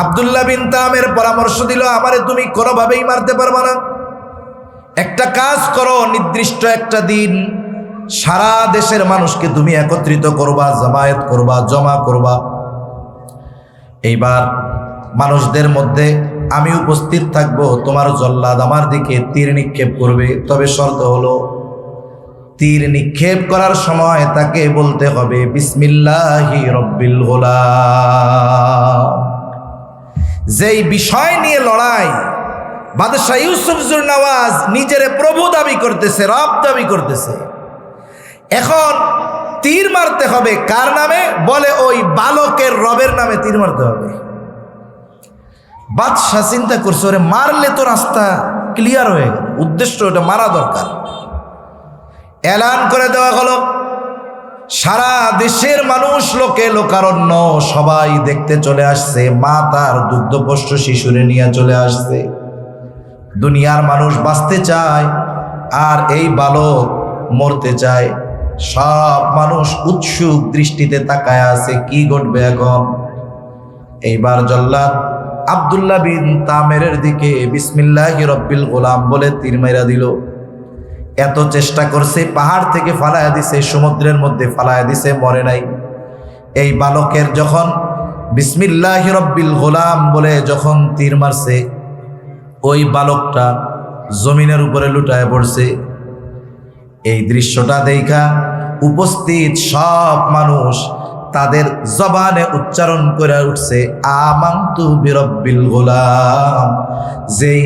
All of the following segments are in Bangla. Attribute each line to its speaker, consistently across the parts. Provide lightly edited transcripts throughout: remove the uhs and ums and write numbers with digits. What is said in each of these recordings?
Speaker 1: আব্দুল্লাহ বিন তামের পরামর্শ দিল, আমারে তুমি কোনোভাবেই মারতে পারবা না, একটা কাজ করো, নির্দিষ্ট একটা দিন সারা দেশের মানুষকে তুমি একত্রিত করবা, জামায়াত করবা, জমা করবা। এইবার মানুষদের মধ্যে আমি উপস্থিত থাকবো, তোমার জল্লাদ আমার দিকে তীর নিক্ষেপ করবে। তবে শর্ত হলো, তীর নিক্ষেপ করার সময় তাকে বলতে হবে বিসমিল্লাহি রব্বিল গোলাম। যেই বিষয় নিয়ে লড়াই, বাদশাহ ইউসুফ জুরনওয়াজ নিজের প্রভু দাবি করতেছে, রব দাবি করতেছে। এখন তীর মারতে হবে কার নামে? বলে ওই বালকের রবের নামে তীর মারতে হবে। বাদশাহ চিন্তা করছে, ওরে মারলে তো রাস্তা ক্লিয়ার হয়ে গেল, উদ্দেশ্য ওটা মারা দরকার। এলান করে দেওয়া হলো, সারা দেশের মানুষ, লোকে লোকারণ্য সবাই দেখতে চলে আসছে। মা তার দুগ্ধপোষ্য শিশুরে নিয়ে চলে আসছে। দুনিয়ার মানুষ বাঁচতে চায় আর এই বালক মরতে চায়। সব মানুষ উৎসুক দৃষ্টিতে তাকায় আছে, কি ঘটবে এখন। এইবার জল্লাদ আব্দুল্লাহ বিন তামেরের দিকে বিসমিল্লাহি রব্বিল গোলাম বলে তীর মাইরা দিল। এত চেষ্টা করছে, পাহাড় থেকে ফালায়া দিছে, সমুদ্রের মধ্যে ফালায়া দিছে, মরে নাই। এই বালকের যখন বিসমিল্লাহি রব্বিল গোলাম বলে যখন তীর মারছে, ওই বালকটা জমিনের উপরে লুটায় পড়ছে। এই দৃশ্যটা দেখা উপস্থিত সব মানুষ তাদের জবানে উচ্চারণ করে উঠছে আমানতু বিরব্বিল গোলাম। যেই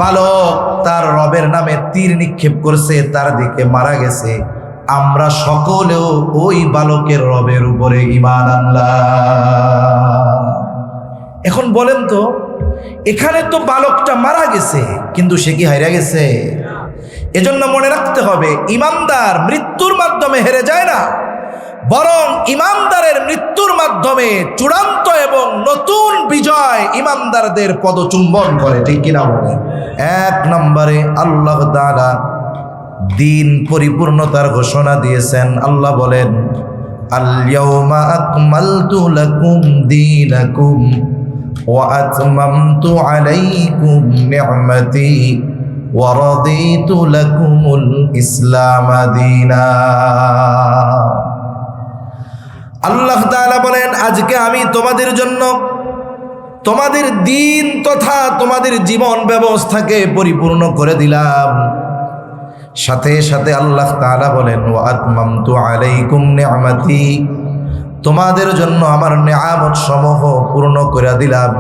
Speaker 1: বালক তার রবের নামে তীর নিক্ষেপ করছে, তার দিকে মারা গেছে, আমরা সকলেও ওই বালকের রবের উপরে ঈমান আনলাম। এখন বলেন তো, এখানে তো বালকটা মারা গেছে, কিন্তু সে কি হারিয়ে গেছে? এজন্য মনে রাখতে হবে, ইমানদার মৃত্যুর মাধ্যমে হেরে যায় না, বরং ইমানদারের মৃত্যুর মাধ্যমে চূড়ান্ত এবং নতুন বিজয় ইমানদারদের পদচুম্বন করে। ঠিক কিনা বলেন? এক নম্বরে আল্লাহ তাআলা দিন পরিপূর্ণতার ঘোষণা দিয়েছেন। আল্লাহ বলেন, আল ইয়াউমা আকমালতু লাকুম দীনাকুম ওয়া আতমামতু আলাইকুম নি'মাতি ওয়া রাদিতু লাকুমুল ইসলাম দীনা। আল্লাহ তাআলা বলেন, আজকে আমি তোমাদের জন্য তোমাদের দিন তথা তোমাদের জীবন ব্যবস্থাকে পরিপূর্ণ করে দিলাম। সাথে সাথে আল্লাহ তাআলা বলেন, ওয়া আতমামতু আলাইকুম নি'মাতি, তোমাদের জন্য আমার নিয়ামত সমূহ পূর্ণ করে দিলাম।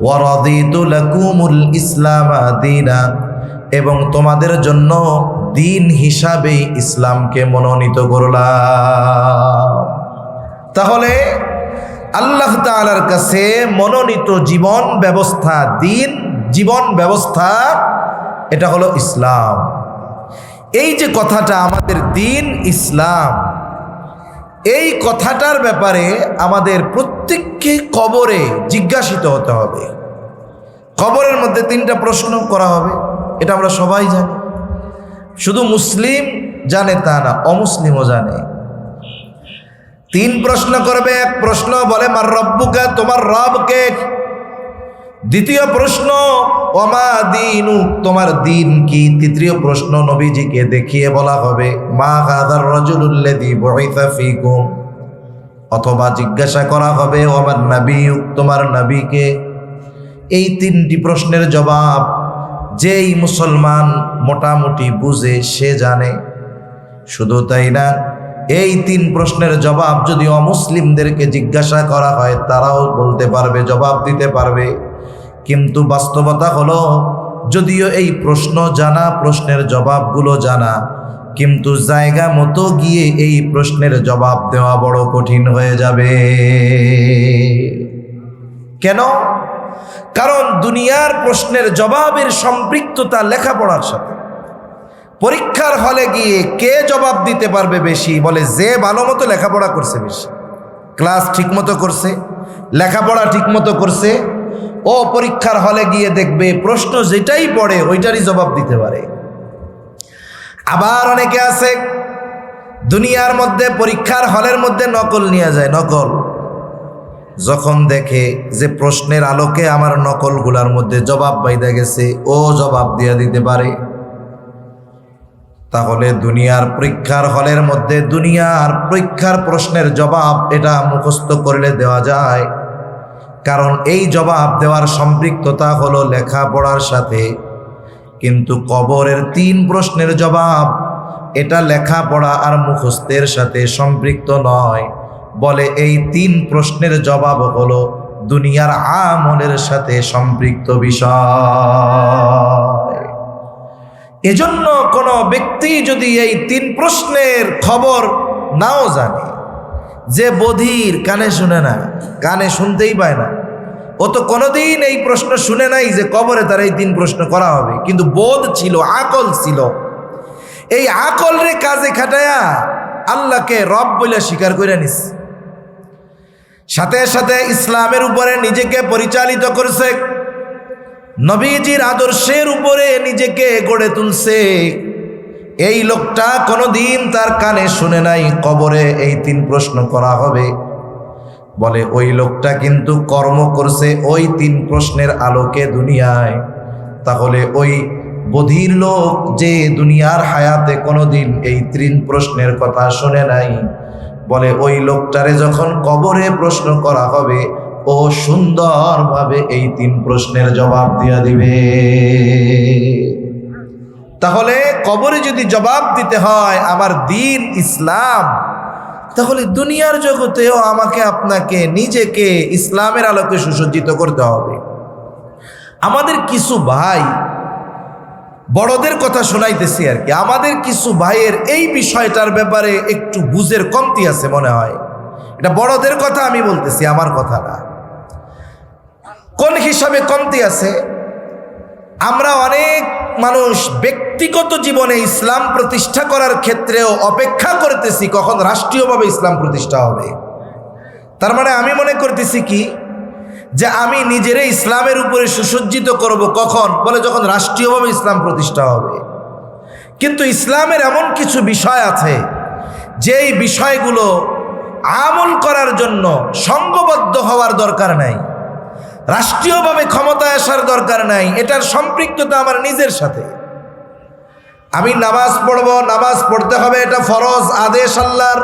Speaker 1: ওয়া রাদিতু লাকুমুল ইসলাম দীনা, এবং তোমাদের জন্য দিন হিসাবে ইসলামকে মনোনীত করলাম। তাহলে আল্লাহ তাআলার কাছে মনোনীত জীবন ব্যবস্থা, দিন জীবন ব্যবস্থা, এটা হলো ইসলাম। এই যে কথাটা আমাদের দিন ইসলাম, এই কথাটার ব্যাপারে আমাদের প্রত্যেককে কবরে জিজ্ঞাসিত হতে হবে। কবরের মধ্যে 3টা প্রশ্ন করা হবে, এটা আমরা সবাই জানি। শুধু মুসলিম জানে তা না, অমুসলিমও জানে। 3 প্রশ্ন করবে। এক প্রশ্ন বলে মার রব্বুকা, তোমার রব কে? দ্বিতীয় প্রশ্ন ওমা দীনু, তোমার দিন কি? তৃতীয় প্রশ্ন নবীজিকে দেখিয়ে বলা হবে মা হাযার রাজুলুল্লাযী বুইসা ফীকুম, অথবা জিজ্ঞাসা করা হবে ওমান নাবিয়্যু, তোমার নবীকে। এই 3টি প্রশ্নের জবাব যেই মুসলমান মোটামুটি বুঝে সে জানে। শুধু তাই না, এই 3 প্রশ্নের জবাব যদি অমুসলিমদেরকে জিজ্ঞাসা করা হয়, তারাও বলতে পারবে, জবাব দিতে পারবে। কিন্তু বাস্তবতা হলো, যদিও এই প্রশ্ন জানা, প্রশ্নের জবাবগুলো জানা, কিন্তু জায়গা মতো গিয়ে এই প্রশ্নের জবাব দেওয়া বড় কঠিন হয়ে যাবে। কেন? কারণ দুনিয়ার প্রশ্নের জবাবের সম্পৃক্ততা লেখাপড়ার সাথে। পরীক্ষার হলে গিয়ে কে জবাব দিতে পারবে বেশি? বলে যে ভালো মতো লেখাপড়া করছে বেশি, ক্লাস ঠিকমতো করছে, লেখাপড়া ঠিকমতো করছে, ও পরীক্ষার হলে গিয়ে দেখবে প্রশ্ন যেটাই পড়ে ওইটারই জবাব দিতে পারে। আবার অনেকে আছে দুনিয়ার মধ্যে পরীক্ষার হলের মধ্যে নকল নিয়ে যায়, নকল, যখন দেখে যে প্রশ্নের আলোকে আমার নকলগুলার মধ্যে জবাব বাইদা গেছে, ও জবাব দিয়া দিতে পারে, তাহলে দুনিয়ার পরীক্ষার হলের মধ্যে দুনিয়ার পরীক্ষার প্রশ্নের জবাব এটা মুখস্থ করলে দেওয়া যায়। কারণ এই জবাব দেওয়ার সম্পৃক্ততা হলো লেখাপড়ার সাথে। কিন্তু কবরের 3 প্রশ্নের জবাব এটা লেখাপড়া আর মুখস্থের সাথে সম্পৃক্ত নয়। বলে এই 3 প্রশ্নের জবাব হলো দুনিয়ার আমলের সাথে সম্পৃক্ত বিষয়। এজন্য কোনো ব্যক্তি যদি এই 3 প্রশ্নের খবর নাও জানে, যে বধির কানে শুনে না, কানে শুনতেই পায় না, ও তো কোনোদিন এই প্রশ্ন শুনে নাই যে কবরে তার এই 3 প্রশ্ন করা হবে, কিন্তু বোধ ছিল, আকল ছিল। এই আকল রে কাজে খাটায়া আল্লাহকে রব বলে স্বীকার করে নিস, সাথে সাথে ইসলামের উপরে নিজেকে পরিচালিত করছে, নবীজির আদর্শের উপরে নিজেকে গড়ে তুলছে। এই লোকটা কোনোদিন তার কানে শুনে নাই কবরে এই 3 প্রশ্ন করা হবে। বলে ওই লোকটা কিন্তু কর্ম করছে ওই 3 প্রশ্নের আলোকে দুনিয়ায়। তাহলে ওই বধির লোক যে দুনিয়ার হায়াতে কোনোদিন এই 3 প্রশ্নের কথা শুনে নাই, বলে ওই লোকটারে যখন কবরে প্রশ্ন করা হবে, ও সুন্দরভাবে এই 3 প্রশ্নের জবাব দিয়ে দিবে। তাহলে কবরে যদি জবাব দিতে হয় আমার দ্বীন ইসলাম, তাহলে দুনিয়ার জগতেও আমাকে আপনাকে নিজেকে ইসলামের আলোকে সুসজ্জিত করতে হবে। আমাদের কিছু ভাই, বড়দের কথা শোনাইতেছি আর কি, আমাদের কিছু ভাইয়ের এই বিষয়টার ব্যাপারে একটু বুঝের কমতি আছে মনে হয়। এটা বড়দের কথা আমি বলতেছি, আমার কথা না। কোন হিসাবে কমতি আছে? আমরা অনেক মানুষ ব্যক্তিগত জীবনে ইসলাম প্রতিষ্ঠা করার ক্ষেত্রেও অপেক্ষা করতেছি কখন রাষ্ট্রীয়ভাবে ইসলাম প্রতিষ্ঠা হবে। তার মানে আমি মনে করতেছি কি, যে আমি নিজেরে ইসলামের উপরে সুসজ্জিত করব কখন? বলে যখন রাষ্ট্রীয়ভাবে ইসলাম প্রতিষ্ঠা হবে। কিন্তু ইসলামের এমন কিছু বিষয় আছে যেই বিষয়গুলো আমল করার জন্য সংঘবদ্ধ হওয়ার দরকার নাই, রাষ্ট্রীয়ভাবে ক্ষমতায় আসার দরকার নাই, এটার সম্পৃক্ততা আমার নিজের সাথে। আমি নামাজ পড়ব, নামাজ পড়তে হবে, এটা ফরজ আদেশ আল্লাহর।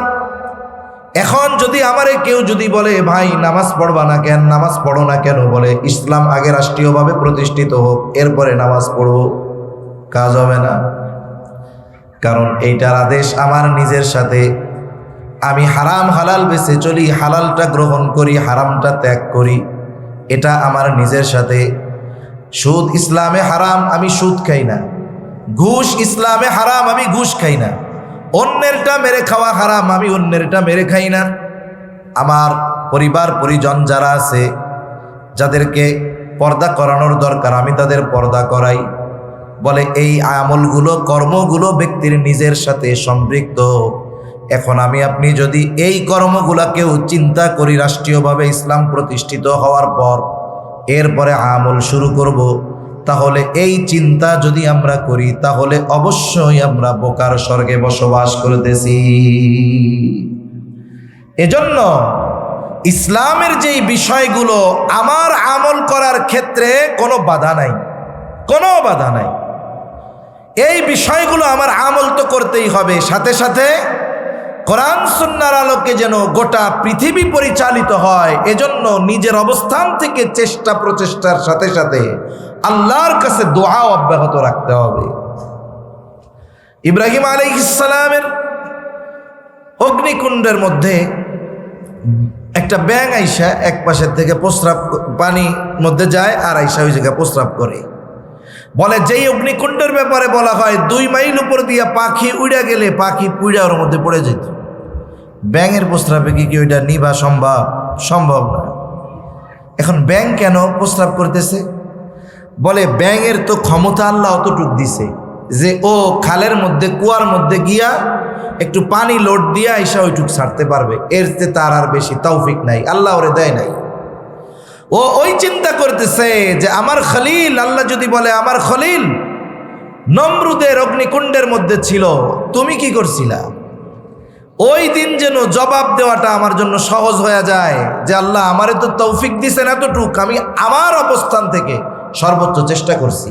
Speaker 1: এখন যদি আমারে কেউ যদি বলে ভাই নামাজ পড়বা না কেন, নামাজ পড়ো না কেন, বলে ইসলাম আগে রাষ্ট্রীয়ভাবে প্রতিষ্ঠিত হোক এরপরে নামাজ পড়ব, কাজ হবে না। কারণ এইটার আদেশ আমার নিজের সাথে। আমি হারাম হালাল বেছে চলি, হালালটা গ্রহণ করি, হারামটা ত্যাগ করি, এটা আমার নিজের সাথে। সুদ ইসলামে হারাম, আমি সুদ খাই না। ঘুষ ইসলামে হারাম, আমি ঘুষ খাই না। অন্যেরটা মেরে খাওয়া হারাম, আমি অন্যেরটা মেরে খাই না। আমার পরিবার পরিজন যারা আছে, যাদেরকে পর্দা করানোর দরকার, আমি তাদের পর্দা করাই। বলে এই আমলগুলো, কর্মগুলো ব্যক্তির নিজের সাথে সম্পৃক্ত। এখন আমি আপনি যদি এই কর্মগুলাকেও চিন্তা করি রাষ্ট্রীয়ভাবে ইসলাম প্রতিষ্ঠিত হওয়ার পর এরপরে আমল শুরু করব, তাহলে এই চিন্তা যদি আমরা করি তাহলে অবশ্যই আমরা বোকার স্বর্গে বসবাস করতেছি। এজন্য ইসলামের যেই বিষয়গুলো আমার আমল করার ক্ষেত্রে কোনো বাধা নাই, কোনো বাধা নাই। এই বিষয়গুলো আমার আমল তো করতেই হবে, সাথে সাথে কোরআন সুন্নাহর আলোকে যেন গোটা পৃথিবী পরিচালিত হয়, এজন্য নিজের অবস্থান থেকে চেষ্টা প্রচেষ্টার সাথে সাথে আল্লাহর কাছে দোয়া অব্যাহত রাখতে হবে। ইব্রাহিম আলাইহিস সালামের অগ্নিকুণ্ডের মধ্যে একটা ব্যাঙ আইসা এক পাশের থেকে প্রস্রাব, পানির মধ্যে যায় আর আইসা ওই জায়গায় প্রস্রাব করে। বলে যেই অগ্নিকুণ্ডের ব্যাপারে বলা হয় 2 মাইল উপর দিয়া পাখি উড়ে গেলে পাখি পুড়ে ওর মধ্যে পড়ে যেত, ব্যাঙের প্রস্রাবে কি ওইটা নিভা সম্ভব? সম্ভব না। এখন ব্যাঙ কেন প্রস্রাব করতেছে? বলে ব্যাঙের তো ক্ষমতা আল্লাহ অতটুক দিছে যে ও খালের মধ্যে, কুয়ার মধ্যে গিয়া একটু পানি লোড দিয়া আইসা ওইটুক ছাড়তে পারবে, এর চেয়ে তার আর বেশি তৌফিক নাই, আল্লাহ ওরে দেয় নাই। ও ওই চিন্তা করতেছে যে আমার খলিল, আল্লাহ যদি বলে আমার খলিল নমরুদের অগ্নিকুণ্ডের মধ্যে ছিল, তুমি কি করছিলা? ওই দিন যেন জবাব দেওয়াটা আমার জন্য সহজ হয়ে যায় যে আল্লাহ আমারে তো তৌফিক দিছেন এতটুক, আমি আমার অবস্থান থেকে সর্বোচ্চ চেষ্টা করছি,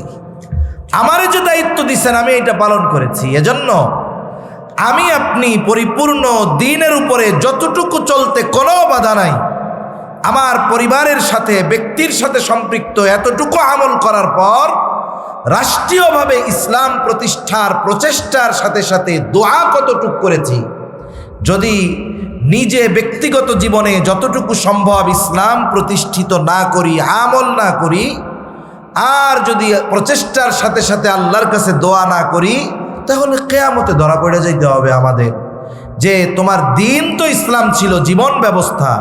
Speaker 1: আমারে যে দায়িত্ব দিছেন আমি এটা পালন করেছি। এজন্য আমি আপনি পরিপূর্ণ দ্বীনের উপরে যতটুকু চলতে কোনো বাধা নাই, আমার পরিবারের সাথে ব্যক্তির সাথে সম্পৃক্ত এতটুকু আমল করার পর রাষ্ট্রীয়ভাবে ইসলাম প্রতিষ্ঠার প্রচেষ্টার সাথে সাথে দোয়া কতটুকু করেছি, যদি নিজে ব্যক্তিগত জীবনে যতটুকু সম্ভব ইসলাম প্রতিষ্ঠিত না করি, আমল না করি, আর যদি প্রচেষ্টার সাথে সাথে আল্লাহর কাছে দোয়া না করি, তাহলে কিয়ামতে ধরা পড়ে যাইতে হবে আমাদের যে তোমার দিন তো ইসলাম ছিল জীবন ব্যবস্থা,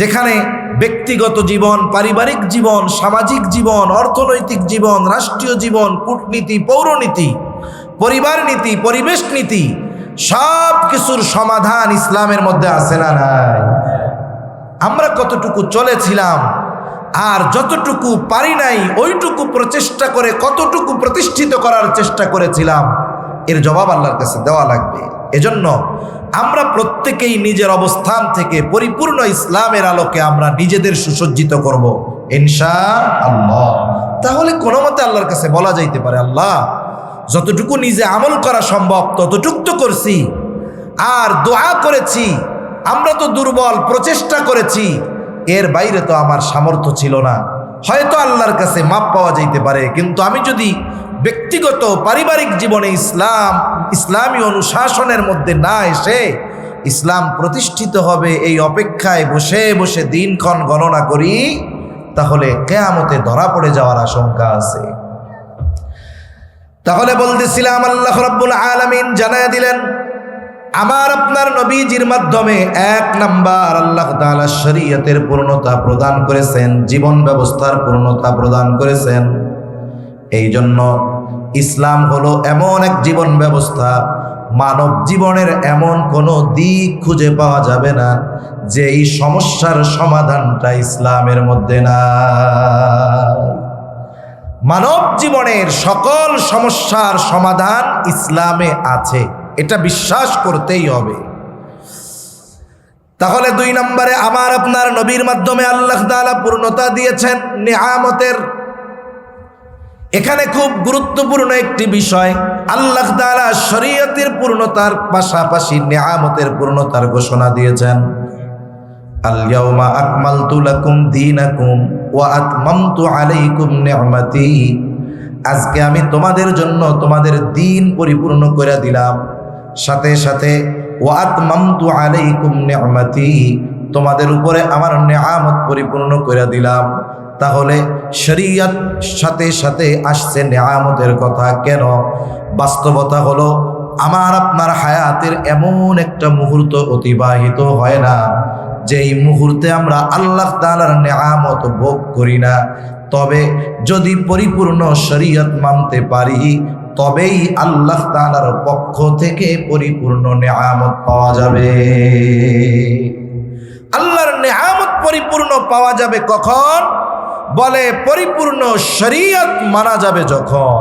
Speaker 1: যেখানে ব্যক্তিগত জীবন, পারিবারিক জীবন, সামাজিক জীবন, অর্থনৈতিক জীবন, রাষ্ট্রীয় জীবন, কূটনীতি, পৌরনীতি, পরিবার নীতি, পরিবেশ নীতি, সব কিছুর সমাধান ইসলামের মধ্যে আছে না নাই? আমরা কতটুকু চলেছিলাম আর যতটুকু পারি নাই ওইটুকু প্রচেষ্টা করে কতটুকু প্রতিষ্ঠিত করার চেষ্টা করেছিলাম, এর জবাব আল্লাহর কাছে দেওয়া লাগবে। এজন্য আমরা প্রত্যেকেই নিজের অবস্থান থেকে পরিপূর্ণ ইসলামের আলোকে আমরা নিজেদের সুসজ্জিত করব ইনশাআল্লাহ। তাহলে কোনো মতে আল্লাহর কাছে বলা যাইতে পারে, আল্লাহ যতটুকু নিজে আমল করা সম্ভব ততটুকু তো করছি, আর দোয়া করেছি, আমরা তো দুর্বল, প্রচেষ্টা করেছি, এর বাইরে তো আমার সামর্থ্য ছিল না। হয়তো আল্লাহর কাছে মাপ পাওয়া যাইতে পারে, কিন্তু আমি যদি ব্যক্তিগত পারিবারিক জীবনে ইসলামী অনুশাসনের মধ্যে না এসে ইসলাম প্রতিষ্ঠিত হবে এই অপেক্ষায় বসে বসে দিনক্ষণ গণনা করি, তাহলে কিয়ামতে ধরা পড়ে যাওয়ার আশঙ্কা আছে। তাহলে বলতেছিলাম আল্লাহ রাব্বুল আলামিন জানায়া দিলেন আমার আপনার নবীজির মাধ্যমে এক নাম্বার আল্লাহ তাআলা শরীয়তের পূর্ণতা প্রদান করেছেন, জীবন ব্যবস্থার পূর্ণতা প্রদান করেছেন। এই জন্য ইসলাম হলো এমন এক জীবন ব্যবস্থা, মানব জীবনের এমন কোনো দিক খুঁজে পাওয়া যাবে না যে এই সমস্যার সমাধানটা ইসলামের মধ্যে না। মানব জীবনের সকল সমস্যার সমাধান ইসলামে আছে, এটা বিশ্বাস করতেই হবে। তাহলে 2 নম্বরে আমার আপনার নবীর মাধ্যমে আল্লাহ তাআলা পূর্ণতা দিয়েছেন নিয়ামতের। এখানে খুব গুরুত্বপূর্ণ একটি বিষয়, আল্লাহ তাআলা শরীয়তের পূর্ণতার পাশাপাশি নিয়ামতের পূর্ণতার ঘোষণা দিয়েছেন। আল-ইয়াওমা আকমালতু লাকুম দীনাকুম ওয়া আতমামতু আলাইকুম নি'মাতি, আজকে আমি তোমাদের জন্য তোমাদের দ্বীন পরিপূর্ণ করে দিলাম, সাথে সাথে ওয়া আতমামতু আলাইকুম নি'মাতি, তোমাদের উপরে আমার নিয়ামত পরিপূর্ণ করে দিলাম। তাহলে শরীয়ত সাথে সাথে আসছে নিয়ামতের কথা। কেন? বাস্তবতা হলো আমার আপনার হায়াতের এমন একটা মুহূর্ত অতিবাহিত হয় না যেই মুহূর্তে আমরা আল্লাহ তাআলার নিয়ামত ভোগ করি না। তবে যদি পরিপূর্ণ শরীয়ত মানতে পারি তবেই আল্লাহ তাআলার পক্ষ থেকে পরিপূর্ণ নিয়ামত পাওয়া যাবে। আল্লাহর নিয়ামত পরিপূর্ণ পাওয়া যাবে কখন? বলে পরিপূর্ণ শরীয়ত মানা যাবে যখন।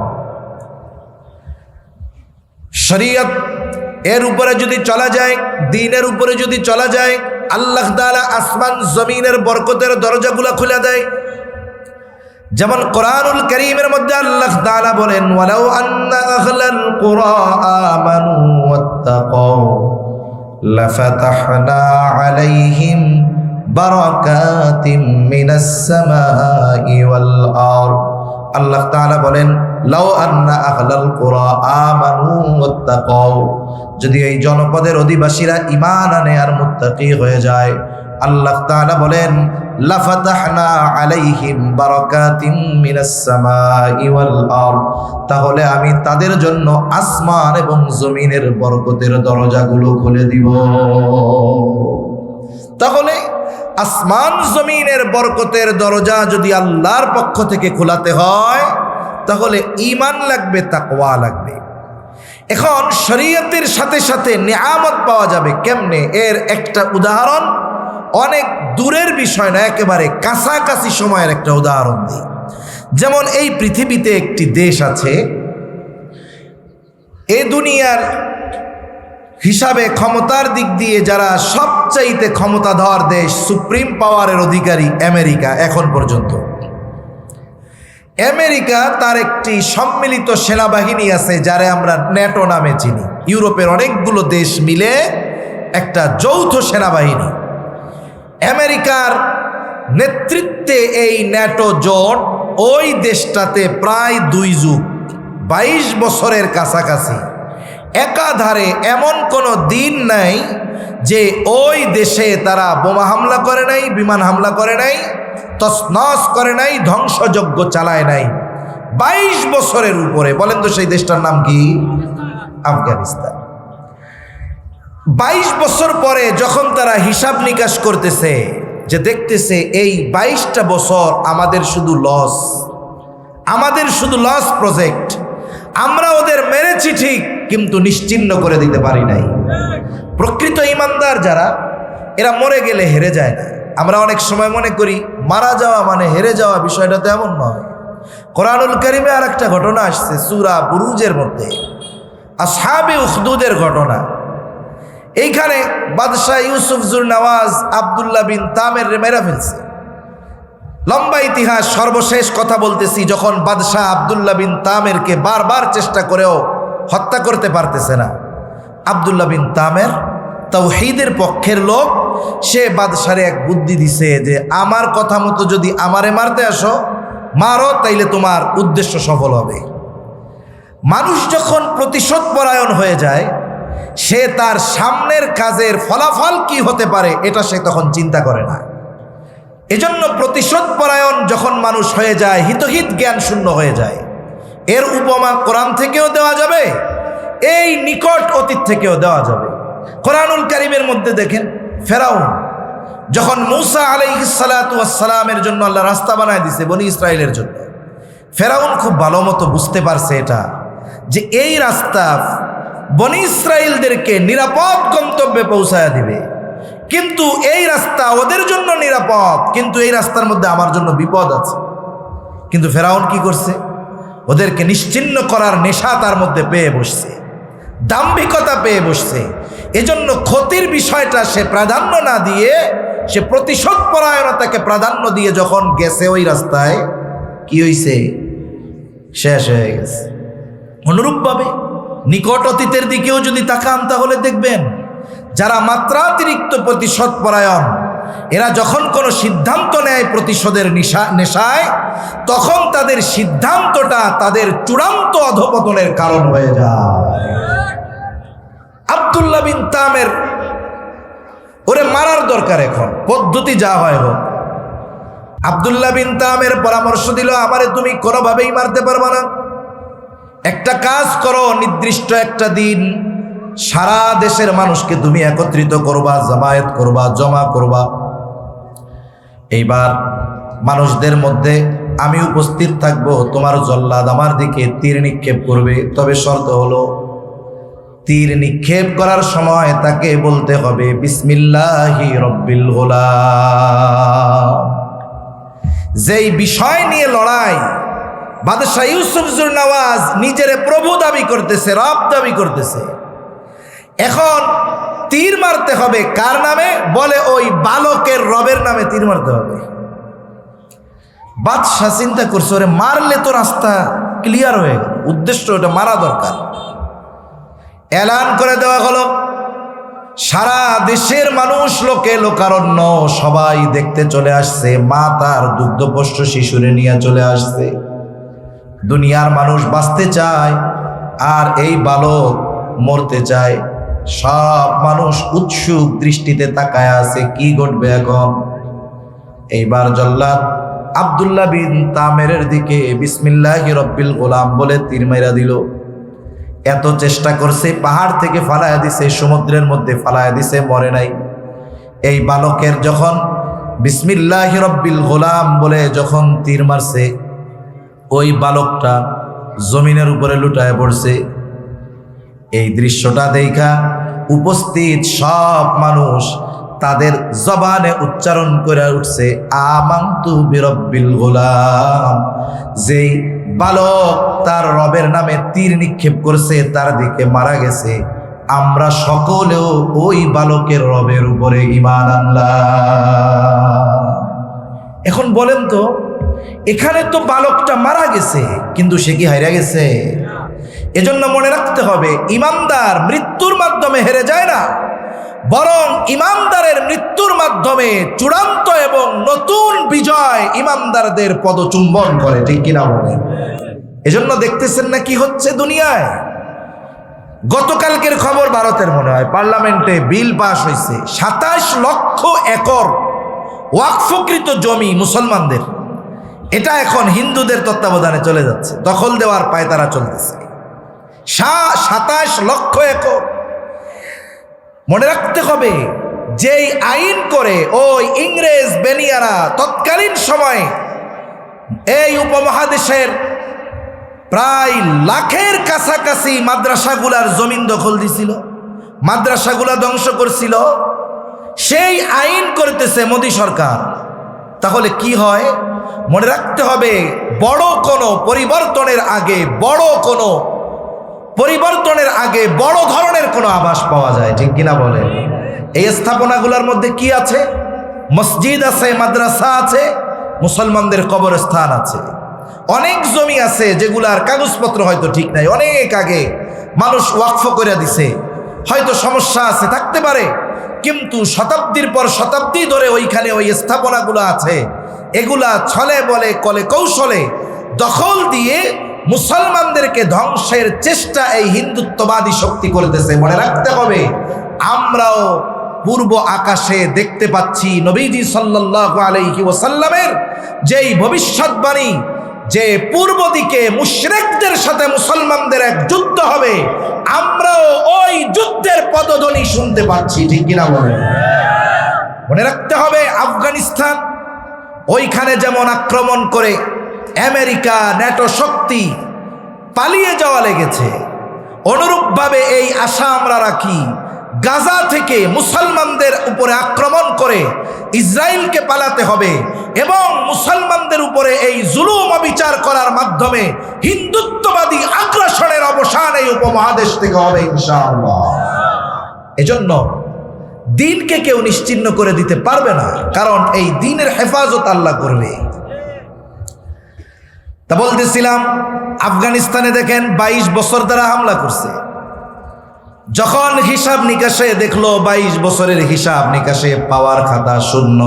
Speaker 1: শরীয়ত এর উপরে যদি চলা যায়, দ্বীনের উপরে যদি চলা যায়, আল্লাহ তাআলা আসমান জমিনের বরকতের দরজাগুলো খুলে দেয়। যেমন কোরআনুল কারীমের মধ্যে আল্লাহ তাআলা বলেন, ওয়ালাউ আন্না আহলাল কুরা আমানু ওয়াত্তাকাউ লাফাতাহনা আলাইহিম বারাকাতিম মিনাস সামাই ওয়াল আরদ। আল্লাহ তাআলা বলেন, লাউ আন্না আহলাল কুরা আমানু ওয়াত্তাকাউ, যদি এই জনপদের অধিবাসীরা ঈমান আনে আর মুত্তাকি হয়ে যায়, আল্লাহ তাআলা বলেন লাফাতাহনা আলাইহিম বারাকাতিম মিনাস সামাই ওয়াল আরদ, তাহলে আমি তাদের জন্য আসমান এবং জমিনের বরকতের দরজাগুলো খুলে দিব। তাহলে আসমান জমিনের বরকতের দরজা যদি আল্লাহর পক্ষ থেকে খোলাতে হয় তাহলে ঈমান লাগবে, তাকওয়া লাগবে। এখন শরীয়তের সাথে সাথে নিয়ামত পাওয়া যাবে কেমনে? এর একটা উদাহরণ, অনেক দূরের বিষয় না, একেবারে কাছাকাছি সময়ের একটা উদাহরণ দিই। যেমন এই পৃথিবীতে একটি দেশ আছে, এই দুনিয়ার হিসাবে ক্ষমতার দিক দিয়ে যারা সবচাইতে ক্ষমতাধর দেশ, সুপ্রিম পাওয়ারের অধিকারী আমেরিকা। এখন পর্যন্ত আমেরিকা তার একটি সম্মিলিত সেনাবাহিনী আছে যারে আমরা ন্যাটো নামে চিনি। ইউরোপের অনেকগুলো দেশ মিলে একটা যৌথ সেনাবাহিনী। আমেরিকার নেতৃত্বে এই ন্যাটো জোট ওই দেশটাতে প্রায় 2 যুগ 22 বছরের কাছাকাছি একাধারে এমন কোনো দিন নাই যে ওই দেশে তারা বোমা হামলা করে নাই, বিমান হামলা করে নাই, তছনছ করে নাই, ধ্বংসযজ্ঞ চালায় নাই। 22 বছরের উপরে। বলেন তো সেই দেশটার নাম কি? আফগানিস্তান। 22 বছর পরে যখন তারা হিসাব নিকাশ করতেছে, যে দেখতেছে এই 22টা বছর আমাদের শুধু লস, আমাদের শুধু লস প্রজেক্ট, আমরা ওদের মেরেছি ঠিক, কিন্তু নিশ্চিহ্ন করে দিতে পারি নাই। প্রকৃত ইমানদার যারা, এরা মরে গেলে হেরে যায় না। আমরা অনেক সময় মনে করি মারা যাওয়া মানে হেরে যাওয়া, বিষয়টা তেমন নয়। কোরআনুল কারীমে আর একটা ঘটনা আসছে সূরা বুরুজের মধ্যে, আসহাবে উখদুদের ঘটনা। এইখানে বাদশাহ ইউসুফ জুরনওয়াজ আব্দুল্লাহ বিন তামের মেরে ফেলছে। লম্বা ইতিহাস, সর্বশেষ কথা বলতেছি। যখন বাদশাহ আব্দুল্লাহ বিন তামেরকে বারবার চেষ্টা করেও হত্যা করতে পারতেছে না, আব্দুল্লাহ বিন তামের তাওহীদের পক্ষের লোক, সে বাদশারে এক বুদ্ধি দিছে যে আমার কথা মতো যদি আমারে মারতে আসো, মারো, তাইলে তোমার উদ্দেশ্য সফল হবে। মানুষ যখন প্রতিশোধ পরায়ণ হয়ে যায়, সে তার সামনের কাজের ফলাফল কি হতে পারে এটা সে তখন চিন্তা করে না। এজন্য প্রতিশোধ পরায়ণ যখন মানুষ হয়ে যায়, হিতহিত জ্ঞান শূন্য হয়ে যায়। এর উপমা কোরআন থেকেও দেওয়া যাবে, এই নিকট অতীত থেকেও দেওয়া যাবে। কোরআনুল কারীমের মধ্যে দেখেন, ফেরাউন যখন মূসা আলাইহিস সালাতু ওয়াস সালামের জন্য আল্লাহ রাস্তা বানায় দিছে বনি ইসরাইলের জন্য, ফেরাউন খুব ভালো মতো বুঝতে পারছে এটা, যে এই রাস্তা বনি ইসরাইলদেরকে নিরাপদ গন্তব্যে পৌঁছায় দিবে, কিন্তু এই রাস্তা ওদের জন্য নিরাপদ, কিন্তু এই রাস্তার মধ্যে আমার জন্য বিপদ আছে। কিন্তু ফেরাউন কি করছে? ওদেরকে নিশ্চিহ্ন করার নেশা তার মধ্যে পেয়ে বসছে, দাম্ভিকতা পেয়ে বসছে। এজন্য ক্ষতির বিষয়টা সে প্রাধান্য না দিয়ে, সে প্রতিশোধ পরায়ণতাকে প্রাধান্য দিয়ে যখন গেছে ওই রাস্তায়, কি হইছে? শেষ হয়ে গেছে। অনুরূপভাবে নিকট অতীতের দিকেও যদি তাকান, তাহলে দেখবেন যারা মাত্রাতিরিক্ত প্রতিশোধ পরায়ণ, এরা যখন কোনো সিদ্ধান্ত নেয় প্রতিশোধের নেশায়, তখন তাদের সিদ্ধান্তটা তাদের চূড়ান্ত অধঃপতনের কারণ হয়ে যায়। আব্দুল্লাহ বিন তামের, ওরে মারার দরকার, এখন পদ্ধতি যা হয় হোক। আব্দুল্লাহ বিন তামের পরামর্শ দিল, আমারে তুমি কোনোভাবেই মারতে পারবা না, একটা কাজ করো, নির্দিষ্ট একটা দিন সারা দেশের মানুষকে তুমি একত্রিত করবা, জামায়াত করবা, জমা করবা। এইবার মানুষদের মধ্যে আমি উপস্থিত থাকব, তোমার জল্লাদ আমার দিকে তীর নিক্ষেপ করবে, তবে শর্ত হলো তীর নিক্ষেপ করার সময় তাকে বলতে হবে বিসমিল্লাহি রব্বিল গোলাম। যেই বিষয় নিয়ে লড়াই, বাদশাহ ইউসুফ জুরনওয়াজ নিজের প্রভু দাবি করতেছে, রব দাবি করতেছে। এখন তীর মারতে হবে কার নামে? বলে ওই বালকের রবের নামে তীর মারতে হবে। বাদশাহ চিন্তা করছে, ওরে মারলে তো রাস্তা ক্লিয়ার হয়ে গেল, উদ্দেশ্য ওটা মারা দরকার। এলান করে দেওয়া হলো, সারা দেশের মানুষ, লোকে লোকারণ্য সবাই দেখতে চলে আসছে। মা তার দুগ্ধপোষ্য শিশুরে নিয়ে চলে আসছে। দুনিয়ার মানুষ বাঁচতে চায়, আর এই বালক মরতে চায়। সব মানুষ উৎসুক দৃষ্টিতে তাকায় আছে, কি ঘটবে এখন। এইবার জল্লাদ আব্দুল্লাহ বিন তামেরের দিকে বিসমিল্লাহি রব্বিল গোলাম বলে তীর মাইরা দিল। এত চেষ্টা করছে, পাহাড় থেকে ফালায়া দিছে, সমুদ্রের মধ্যে ফালায়া দিছে, মরে নাই। এই বালকের যখন বিসমিল্লাহি রব্বিল গোলাম বলে যখন তীর মারছে, ওই বালকটা জমিনের উপরে লুটায় পড়ছে। এই দৃশ্যটা দেখা উপস্থিত সব মানুষ তাদের জবানে উচ্চারণ করে উঠছে আমানতু বিরব্বিল গোলাম। যেই বালক তার রবের নামে তীর নিক্ষেপ করছে, তার দিকে মারা গেছে, আমরা সকলেও ওই বালকের রবের উপরে ঈমান আনলাম। এখন বলেন তো, এখানে তো বালকটা মারা গেছে, কিন্তু সে কি হারিয়ে গেছে? এজন্য মনে রাখতে হবে, ইমানদার মৃত্যুর মাধ্যমে হেরে যায় না, বরং ইমানদারের মৃত্যুর মাধ্যমে চূড়ান্ত এবং নতুন বিজয় ইমানদারদের পদচুম্বন করে, ঠিক কিনা বলেন? এজন্য দেখতেছেন না কি হচ্ছে দুনিয়ায়। গতকালকের খবর, ভারতের মনে হয় পার্লামেন্টে বিল পাস হয়েছে, 27 লক্ষ একর ওয়াকফকৃত জমি মুসলমানদের, এটা এখন হিন্দুদের তত্ত্বাবধানে চলে যাচ্ছে, দখল দেওয়ার পায়তারা চলতেছে। 27 লক্ষ একর। মনে রাখতে হবে, যেই আইন করে ওই ইংরেজ বেনিয়ারা তৎকালীন সময়ে এই উপমহাদেশের প্রায় লাখের কাছাকাছি মাদ্রাসাগুলার জমিন দখল দিছিল, মাদ্রাসাগুলা ধ্বংস করছিল, সেই আইন করতেছে মোদী সরকার। তাহলে কি হয়? মনে রাখতে হবে, বড় কোনো পরিবর্তনের আগে বড় ধরনের কোনো আভাস পাওয়া যায়, ঠিক কিনা বলেন? এই স্থাপনাগুলোর মধ্যে কি আছে? মসজিদ আছে, মাদ্রাসা আছে, মুসলমানদের কবরস্থান আছে, অনেক জমি আছে যেগুলার কাগজপত্র হয়তো ঠিক নাই, অনেক আগে মানুষ ওয়াকফ করে দিছে, হয়তো সমস্যা আছে, থাকতে পারে, কিন্তু শতাব্দীর পর শতাব্দী ধরে ওইখানে ওই স্থাপনাগুলো আছে। এগুলা ছলে বলে কলে কৌশলে দখল দিয়ে মুসলমানদেরকে ধ্বংসের চেষ্টা এই হিন্দুত্ববাদী শক্তি করতেছে। মনে রাখতে হবে, আমরাও পূর্ব আকাশে দেখতে পাচ্ছি নবীজি সাল্লাল্লাহু আলাইহি ওয়াসাল্লামের যেই ভবিষ্যৎবাণী, যে পূর্ব দিকে মুশরিকদের সাথে মুসলমানদের এক যুদ্ধ হবে, আমরাও ওই যুদ্ধের পদধ্বনি শুনতে পাচ্ছি, ঠিক কিনা বলেন? মনে রাখতে হবে, আফগানিস্তান, ওইখানে যেমন আক্রমণ করে আমেরিকা ন্যাটো শক্তি পালিয়ে যাওয়া লেগেছে, অনুরূপভাবে এই আশা আমরা রাখি, গাজা থেকে মুসলমানদের উপরে আক্রমণ করে ইসরায়েলকে পালাতে হবে এবং মুসলমানদের উপরে এই জুলুম অবিচার করার মাধ্যমে হিন্দুত্ববাদী আগ্রাসনের অবসান এই উপমহাদেশ থেকে হবে ইনশাআল্লাহ। এজন্য দিনকে কেউ নিশ্চিহ্ন করে দিতে পারবে না, কারণ এই দিনের হেফাজত আল্লাহ করবে। তা বলতেছিলাম, আফগানিস্তানে দেখেন 22 বছর দ্বারা হামলা করছে। যখন হিসাব নিকাশে দেখলো 22 বছরের হিসাব নিকাশে পাওয়ার খাতা শূন্য,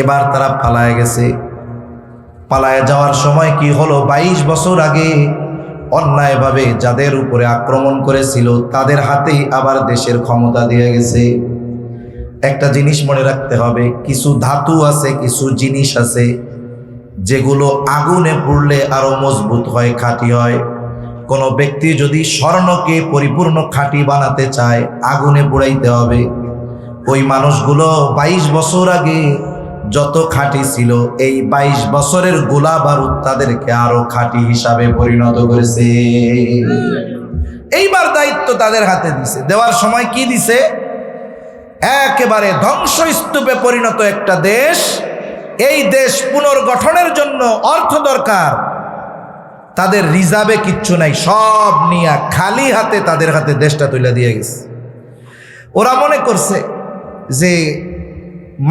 Speaker 1: এবার তারা পালায় গেছে। পালায় যাওয়ার সময় কি হলো, 22 বছর আগে অন্যায়ভাবে যাদের উপরে আক্রমণ করেছিল তাদের হাতেই আবার দেশের ক্ষমতা দিয়ে গেছে। একটা জিনিস মনে রাখতে হবে, কিছু ধাতু আছে, কিছু জিনিস আছে যেগুলো আগুনে পুড়লে আরো মজবুত হয়, খাঁটি হয়। কোনো ব্যক্তি যদি স্বর্ণকে পরিপূর্ণ খাঁটি বানাতে চায়, আগুনে পোড়াইতে হবে। ওই মানুষগুলো 22 বছর আগে যত খাঁটি ছিল, এই 22 বছরের গোলা বারুদ তাদেরকে আরো খাঁটি হিসাবে পরিণত করেছে। এইবার দায়িত্ব তাদের হাতে দিছে। দেওয়ার সময় কি দিছে? একেবারে ধ্বংসস্তূপে পরিণত একটা দেশ। এই দেশ পুনর্গঠনের জন্য অর্থ দরকার, তাদের রিজার্ভে কিচ্ছু নাই, সব নিয়ে খালি হাতে তাদের হাতে দেশটা তুলে দিয়ে গেছে। ওরা মনে করছে যে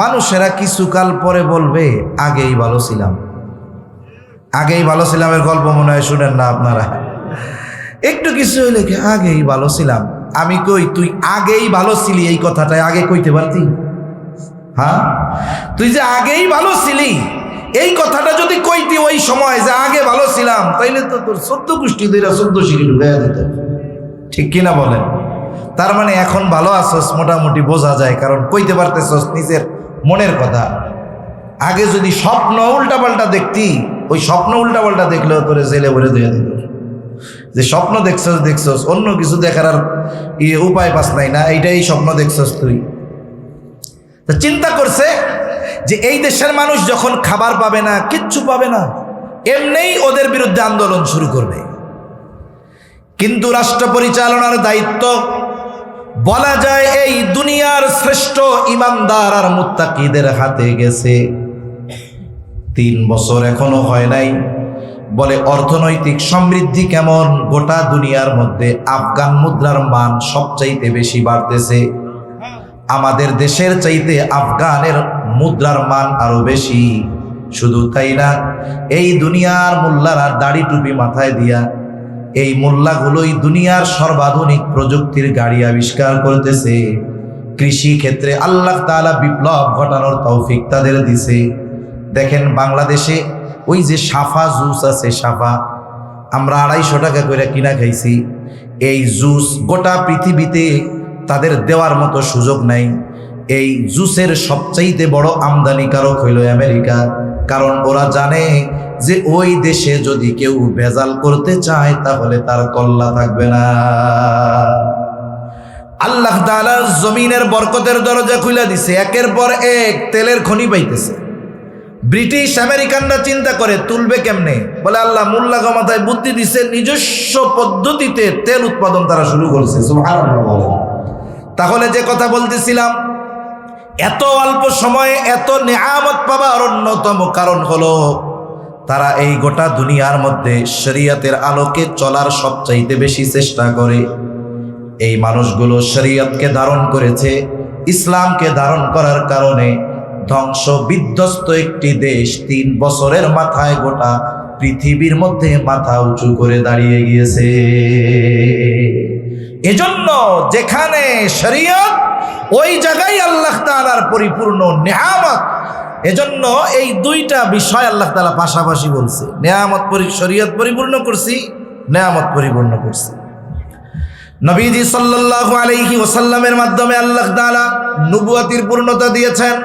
Speaker 1: মানুষেরা কিছুকাল পরে বলবে আগেই ভালো ছিলাম। আগেই ভালো ছিলামের গল্প মনে হয় শুনেন না আপনারা? একটু কিছু হইলে কি আগেই ভালো ছিলাম। আমি কই, তুই আগেই ভালো ছিলি এই কথাটাই আগে কইতে পারতি? হ্যাঁ, তুই যে আগেই ভালো ছিলি এই কথাটা যদি কইতি ওই সময় যে আগে ভালো ছিলাম, তাইলে তো তোর 14 গোষ্ঠী দুইটা 14 সিঁড়ি ঢুকাইয়া দিত, ঠিক কিনা বলেন? তার মানে এখন ভালো আছস মোটামুটি বোঝা যায়, কারণ কইতে পারতেছস নিজের মনের কথা। আগে যদি স্বপ্ন উল্টাপাল্টা দেখতি, ওই স্বপ্ন উল্টাপাল্টা দেখলেও তোরে জেলে ভরে দিয়ে দিত। যে স্বপ্ন দেখছস, অন্য কিছু দেখার আর উপায় পাস নাই না, এইটাই স্বপ্ন দেখছস তুই। তো চিন্তা করছে যে এই দেশের মানুষ যখন খাবার পাবে না, কিচ্ছু পাবে না, এমনিই ওদের বিরুদ্ধে আন্দোলন শুরু করবে। কিন্তু রাষ্ট্র পরিচালনার দায়িত্ব বলা যায় এই দুনিয়ার শ্রেষ্ঠ ইমানদার আর মুত্তাকিদের হাতে গেছে। 3 বছর এখনো হয় নাই, বলে অর্থনৈতিক সমৃদ্ধি কেমন? গোটা দুনিয়ার মধ্যে আফগান মুদ্রার মান সবচাইতে বেশি বাড়তেছে। আমাদের দেশের চাইতে আফগানের মুদ্রার মান আরো বেশি। শুধু তাই না, এই দুনিয়ার মোল্লারা দাড়ি টুপি মাথায় দিয়া এই মোল্লাগুলোই দুনিয়ার সর্বাধুনিক প্রযুক্তির গাড়ি আবিষ্কার করতেছে। কৃষি ক্ষেত্রে আল্লাহ তাআলা বিপ্লব ঘটানোর তৌফিক তাদের দিছে। দেখেন বাংলাদেশে ওই যে সাফা জুস আছে, সাফা আমরা 250 টাকা করে কিনা খাইছি। এই জুস গোটা পৃথিবীতে তাদের দেওয়ার মতো সুযোগ নাই। এই জুসের সবচাইতে বড় আমদানিকারক হইল আমেরিকা। কারণ ওরা জানে যে ওই দেশে যদি কেউ ভেজাল করতে চায় তাহলে তার কল্লা থাকবে না। আল্লাহ তাআলা জমিনের বরকতের দরজা খুলে দিছে, একের পর এক তেলের খনি পাইতেছে। ব্রিটিশ আমেরিকানরা চিন্তা করে তুলবে কেমনে, বলে আল্লাহ মোল্লা ক্ষমতায় বুদ্ধি দিছে, নিজস্ব পদ্ধতিতে তেল উৎপাদন তারা শুরু করছে। সুবহানাল্লাহ। তাহলে যে কথা বলতেছিলাম, এত অল্প সময়ে এত নেয়ামত পাবার অন্যতম কারণ হলো তারা এই গোটা দুনিয়ার মধ্যে শরীয়তের আলোকে চলার সবচাইতে বেশি চেষ্টা করে। এই মানুষগুলো শরীয়তকে ধারণ করেছে, ইসলামকে ধারণ করার কারণে ধ্বংস বিধ্বস্ত একটি দেশ 3 বছরের মাথায় গোটা পৃথিবীর মধ্যে মাথা উঁচু করে দাঁড়িয়ে গিয়েছে। এজন্য যেখানে শরীয়ত ওই জায়গায় আল্লাহ তাআলার পরিপূর্ণ নেয়ামত। এজন্য এই দুইটা বিষয় আল্লাহ তাআলা পাশাপাশি বলছে, নেয়ামত শরীয়ত পরিপূর্ণ করছি, নেয়ামত পরিপূর্ণ করছি। নবীজি সাল্লাল্লাহু আলাইহি ওয়াসাল্লামের মাধ্যমে আল্লাহ তাআলা নবুয়তির পূর্ণতা দিয়েছেন।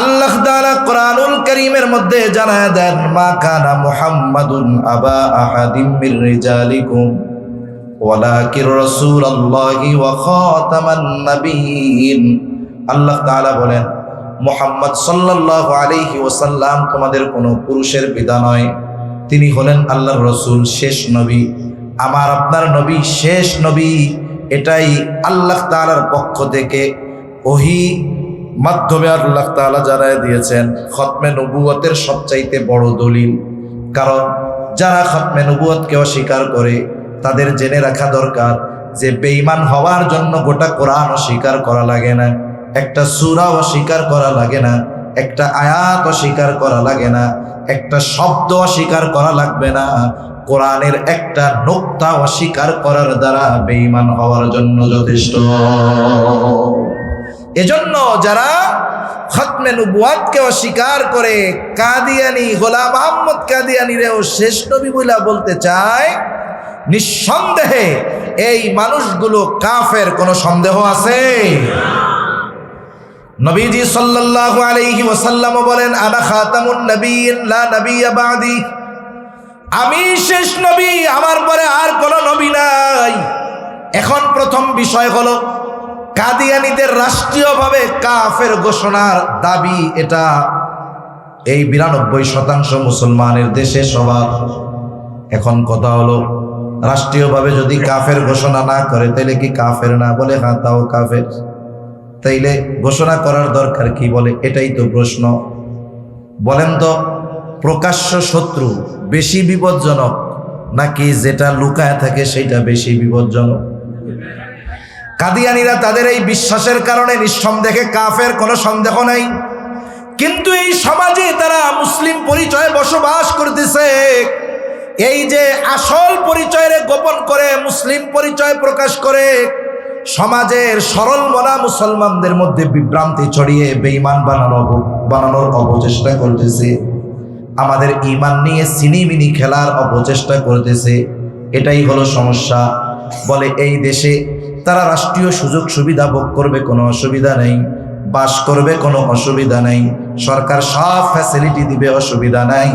Speaker 1: আল্লাহ তাআলা কোরআনুল কারীমের মধ্যে জানায় দেন, মা কানা মুহাম্মাদুন আবা আহাদিম মির রিজালিকুম ওয়ালাকির রাসূলুল্লাহি ওয়া খাতামান নাবিয়্যিন। আল্লাহ তাআলা বলেন, মুহাম্মদ সাল্লাল্লাহু আলাইহি ওয়াসাল্লাম তোমাদের কোনো পুরুষের পিতা নয়, তিনি হলেন আল্লাহর রাসূল, শেষ নবী। আমার আপনার নবী শেষ নবী, এটাই আল্লাহ তাআলার পক্ষ থেকে ওহী মাধ্যমে আল্লাহ তাআলা জানায় দিয়েছেন। খতমে নবুয়তের সবচাইতে বড় দলিল। কারণ যারা খতমে নবুয়তকে অস্বীকার করে তাদের জেনে রাখা দরকার যে বেঈমান হওয়ার জন্য গোটা কোরআন অস্বীকার করা লাগে না, একটা সূরা অস্বীকার করা লাগে না, একটা আয়াত অস্বীকার করা লাগে না, একটা শব্দ অস্বীকার করা লাগবে না। কোরআনের একটা নুকতা অস্বীকার করার দ্বারা বেঈমান হওয়ার জন্য যথেষ্ট। এজন্য যারা খতমে নবুয়তকে অস্বীকার করে কাদিয়ানী গোলাম আহমদ কাদিয়ানীরেও শেষ নবী বলে বলতে চায়, নিঃসন্দেহে এই মানুষগুলো কাফের, কোনো সন্দেহ আছে? নবীজি সাল্লাল্লাহু আলাইহি ওয়াসাল্লাম বলেন, আনা খাতামুন নবিয়্যিন লা নাবিয়্যা বা'দি, আমি শেষ নবী, আমার পরে আর কোনো নবী নাই। এখন প্রথম বিষয় হলো কাদিয়ানীদের রাষ্ট্রীয়ভাবে কাফের ঘোষণার দাবি, এটা এই 92% মুসলমানের দেশে সবার। এখন কথা হলো রাষ্ট্রীয়ভাবে যদি কাফের ঘোষণা না করে তাইলে কি কাফের না? বলে হ্যাঁ, তাও কাফের। তাইলে ঘোষণা করার দরকার কি? বলে এটাই তো প্রশ্ন। বলেন তো, প্রকাশ্য শত্রু বেশি বিপজ্জনক নাকি যেটা লুকায় থাকে সেটা বেশি বিপজ্জনক? কাদিয়ানীরা তাদের এই বিশ্বাসের কারণে নিঃসন্দেহে কাফের, কোনো সন্দেহ নাই। কিন্তু এই সমাজে তারা মুসলিম পরিচয়ে বসবাস করতেছে। এই যে আসল পরিচয়ে গোপন করে মুসলিম পরিচয় প্রকাশ করে সমাজের সরল মনা মুসলমানদের মধ্যে বিভ্রান্তি ছড়িয়ে বেঈমান বানানোর অপচেষ্টা করতেছে। আমাদের ঈমান নিয়ে সিনিমিনি খেলার অপচেষ্টা করতেছে। এটাই হলো সমস্যা। বলে এই দেশে তারা রাষ্ট্রীয় সুযোগ সুবিধা ভোগ করবে, কোনো অসুবিধা নেই, বাস করবে, কোনো অসুবিধা নেই, সরকার সব ফ্যাসিলিটি দিবে, অসুবিধা নাই।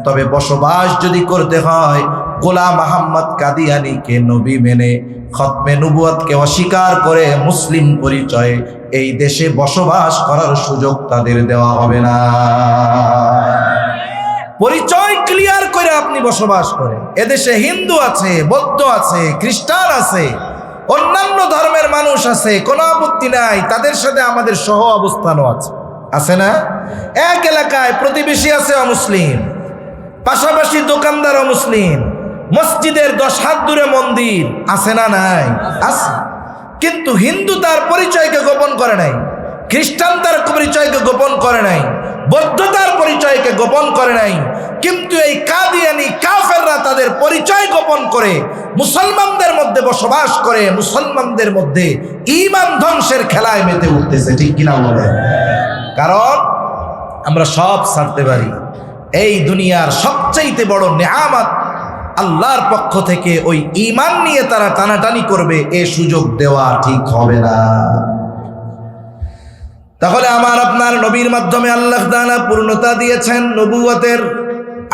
Speaker 1: তবে বসবাস যদি করতে হয় গোলাম আহমদ কাদিয়ানীকে নবী মেনে খতমে নবুয়তকে অস্বীকার করে মুসলিম পরিচয়ে এই দেশে বসবাস করার সুযোগ তাদের দেওয়া হবে না। পরিচয় ক্লিয়ার করে আপনি বসবাস করেন। এদেশে হিন্দু আছে, বৌদ্ধ আছে, খ্রিস্টান আছে, অন্যান্য ধর্মের মানুষ আছে, কোনো আপত্তি নাই, তাদের সাথে আমাদের সহ অবস্থানও আছে, আছে না? এক এলাকায় প্রতিবেশী আছে অমুসলিম, পাশাপাশি দোকানদারও মুসলিম, মসজিদের 10 হাত দূরে মন্দির আছে না নাই? আছে। কিন্তু হিন্দু তার পরিচয়কে গোপন করে নাই, খ্রিস্টান তার পরিচয়কে গোপন করে নাই, বৌদ্ধ তার পরিচয়কে গোপন করে নাই। কিন্তু এই কাদিয়ানি কাফেররা তাদের পরিচয় গোপন করে মুসলমানদের মধ্যে বসবাস করে, মুসলমানদের মধ্যে ঈমান ধ্বংসের খেলায় মেতে উঠতেছে। ঠিক কিনা বলে? কারণ আমরা সব ছাড়তে পারি, এই দুনিয়ার সবচাইতে বড় নেয়ামত আল্লাহর পক্ষ থেকে ওই ঈমান নিয়ে তারা টানাটানি করবে, এ সুযোগ দেওয়া ঠিক হবে না। তাহলে আমার আপনার নবীর মাধ্যমে আল্লাহ তাআলা পূর্ণতা দিয়েছেন নবুয়তের।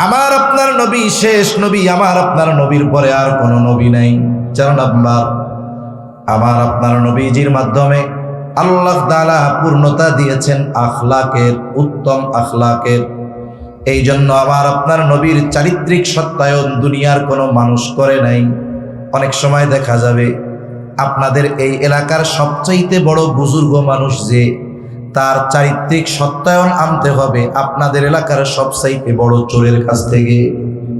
Speaker 1: আমার আপনার নবী শেষ নবী, আমার আপনার নবীর পরে আর কোনো নবী নাই। 4 নাম্বার, আমার আপনার নবীজির মাধ্যমে আল্লাহ তাআলা পূর্ণতা দিয়েছেন আখলাকের, উত্তম আখলাকের। এই জন্য আমার আপনার নবীর চারিত্রিক সত্যায়ন দুনিয়ার কোনো মানুষ করে নাই। অনেক সময় দেখা যাবে আপনাদের এই এলাকার সবচাইতে বড় বুজুর্গ মানুষ যে, তার চারিত্রিক সত্যায়ন আনতে হবে আপনাদের এলাকার সবচাইতে বড় চোরের কাছ থেকে।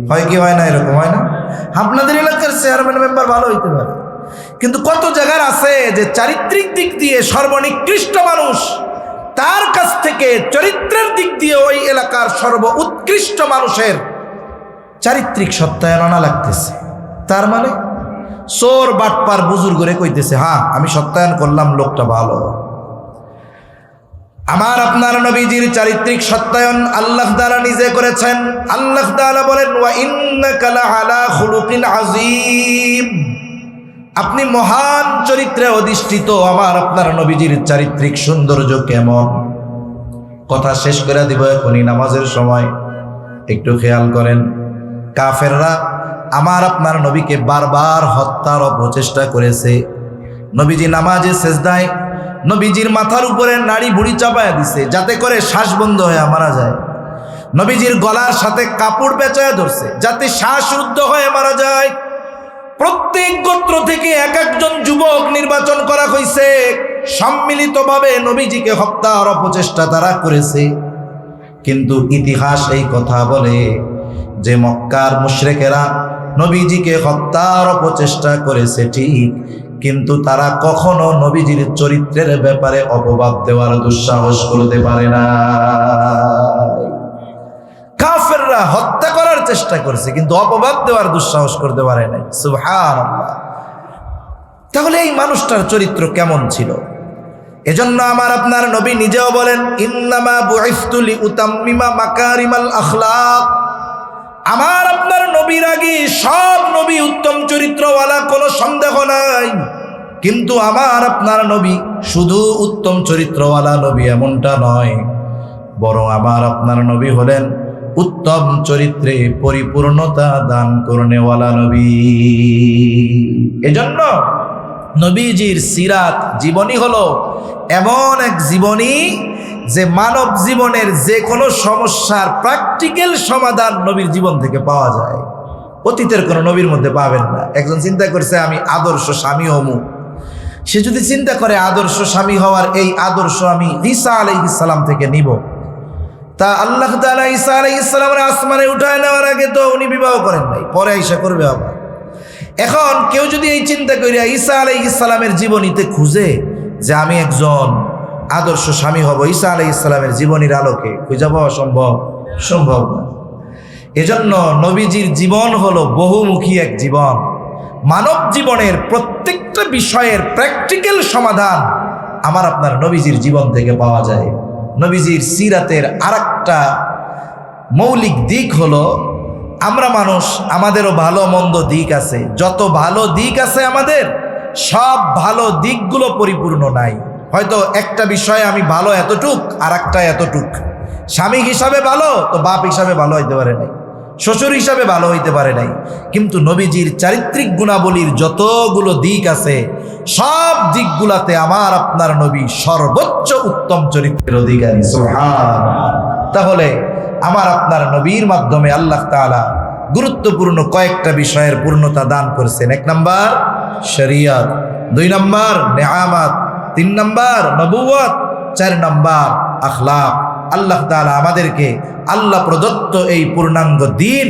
Speaker 1: হয় কি হয় না? এরকম হয় না? আপনাদের এলাকার চেয়ারম্যান মেম্বার ভালো হইতে পারে, কিন্তু কত জায়গার আছে যে চারিত্রিক দিক দিয়ে সর্বনিকৃষ্ট মানুষ, তার কাছ থেকে চরিত্রের দিক দিয়ে ওই এলাকার সর্ব উৎকৃষ্ট মানুষের চারিত্রিক সত্যায়ন আনা লাগতেছে। তার মানে চোর বাটপার বুজুর্গরে কইতেছে, হ্যাঁ আমি সত্যায়ন করলাম, লোকটা ভালো। আমার আপনার নবীজির চারিত্রিক সত্যায়ন আল্লাহ তাআলা নিজে করেছেন। আল্লাহ তাআলা বলেন, ওয়া ইন্নাকা লাআলা খুলুকিন আযীম, আপনি মহান চরিত্রে অধিষ্ঠিত। আমার আপনার নবীজির চারিত্রিক সৌন্দর্য কেমন? কথা শেষ করে দিব এখনই, নামাজের সময়। একটু খেয়াল করেন, কাফেররা আমার আপনার নবীকে বারবার হত্যার অপচেষ্টা করেছে। নবীজি নামাজে সেজদায় নবীজির মাথার উপরে নাড়ি ভুড়ি চাপায়া দিছে, যাতে করে শ্বাস বন্ধ হয়ে মারা যায়। নবীজির গলার সাথে কাপড় পেঁচায়া ধরছে, যাতে শ্বাসরুদ্ধ হয়ে মারা যায়। প্রত্যেক গোত্র থেকে এক একজন যুবক নির্বাচন করা হয়েছে, সম্মিলিতভাবে নবীজিকে হত্যার অপচেষ্টা তারা করেছে। কিন্তু ইতিহাস এই কথা বলে যে মক্কার মুশরিকেরা নবীজিকে হত্যার অপচেষ্টা করেছে ঠিক, কিন্তু তারা কখনো নবীজির চরিত্রের ব্যাপারে অপবাদ দেওয়ার দুঃসাহস করতে পারে না। কাফেররা হত্যা করার চেষ্টা করছে, কিন্তু অপবাদ দেওয়ার দুঃসাহস করতে পারে নাই। সুবহানাল্লাহ। তাহলে এই মানুষটার চরিত্র কেমন ছিল? এজন্য আমার আপনার নবী নিজেও বলেন, ইন্নামা বুইসতু লিউতাম্মিমা মাকারিমাল আখলাক। আমার আপনার নবীর আগে সব নবী উত্তম চরিত্রওয়ালা, কোনো সন্দেহ নাই। কিন্তু আমার আপনার নবী শুধু উত্তম চরিত্রওয়ালা নবী এমনটা নয়, বরং আমার আপনার নবী হলেন উত্তম চরিত্রে পরিপূর্ণতা দান করনেওয়ালা নবী। এজন্য নবীজির সিরাত জীবনী হলো এমন এক জীবনী যে মানব জীবনের যে কোনো সমস্যার প্র্যাকটিক্যাল সমাধান নবীর জীবন থেকে পাওয়া যায়। অতীতের কোনো নবীর মধ্যে পাবেন না। একজন চিন্তা করছে আমি আদর্শ স্বামী হমু, সে যদি চিন্তা করে আদর্শ স্বামী হওয়ার এই আদর্শ আমি ঈসা আলাইহিস সালাম থেকে নিব, তা আল্লাহ তাআলা ঈসা আলাইহিস সালামের আসমানে উঠায় নেওয়ার আগে তো উনি বিবাহ করেন নাই, পরে ঈসা করবে আবার। এখন কেউ যদি এই চিন্তা করিয়া ঈসা আলাইহিস সালামের জীবনীতে খুঁজে যে আমি একজন আদর্শ স্বামী হব ঈসা আলাইহিস সালামের জীবনীর আলোকে, খুঁজে পাওয়া সম্ভব না। এজন্য নবীজির জীবন হলো বহুমুখী এক জীবন। মানব জীবনের প্রত্যেকটা বিষয়ের প্র্যাকটিক্যাল সমাধান আমার আপনার নবীজির জীবন থেকে পাওয়া যায়। নবীজির সিরাতের আরেকটা মৌলিক দিক হলো, আমরা মানুষ, আমাদেরও ভালো মন্দ দিক আছে। যত ভালো দিক আছে আমাদের, সব ভালো দিকগুলো পরিপূর্ণ নাই। হয়তো একটা বিষয়ে আমি ভালো এতটুক, আর একটা এতটুক। স্বামী হিসাবে ভালো তো বাপ হিসাবে ভালো হইতে পারে নাই, শ্বশুর হিসাবে ভালো হইতে পারে নাই। কিন্তু নবীজির চারিত্রিক গুণাবলীর যতগুলো দিক আছে, সব দিকগুলাতে আমার আপনার নবী সর্বোচ্চ উত্তম চরিত্রের অধিকারী। সুবহানাল্লাহ। তাহলে আমার আপনার নবীর মাধ্যমে আল্লাহ তাআলা গুরুত্বপূর্ণ কয়েকটা বিষয়ের পূর্ণতা দান করেছেন। 1 নাম্বার শরিয়ত, 2 নাম্বার নেয়ামত, 3 নাম্বার নবুয়ত, 4 নাম্বার আখলাক, আল্লাহ তাআলা আমাদেরকে আল্লাহ প্রদত্ত এই পূর্ণাঙ্গ দিন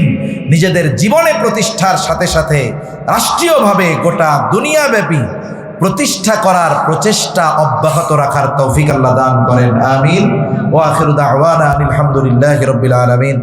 Speaker 1: নিজেদের জীবনে প্রতিষ্ঠার সাথে সাথে রাষ্ট্রীয়ভাবে গোটা দুনিয়াব্যাপী প্রতিষ্ঠা করার প্রচেষ্টা অব্যাহত রাখার তৌফিক আল্লাহ দান করেন। আমিন। ওয়া আখিরু দাওয়ানা আলহামদুলিল্লাহি রাব্বিল আলামিন।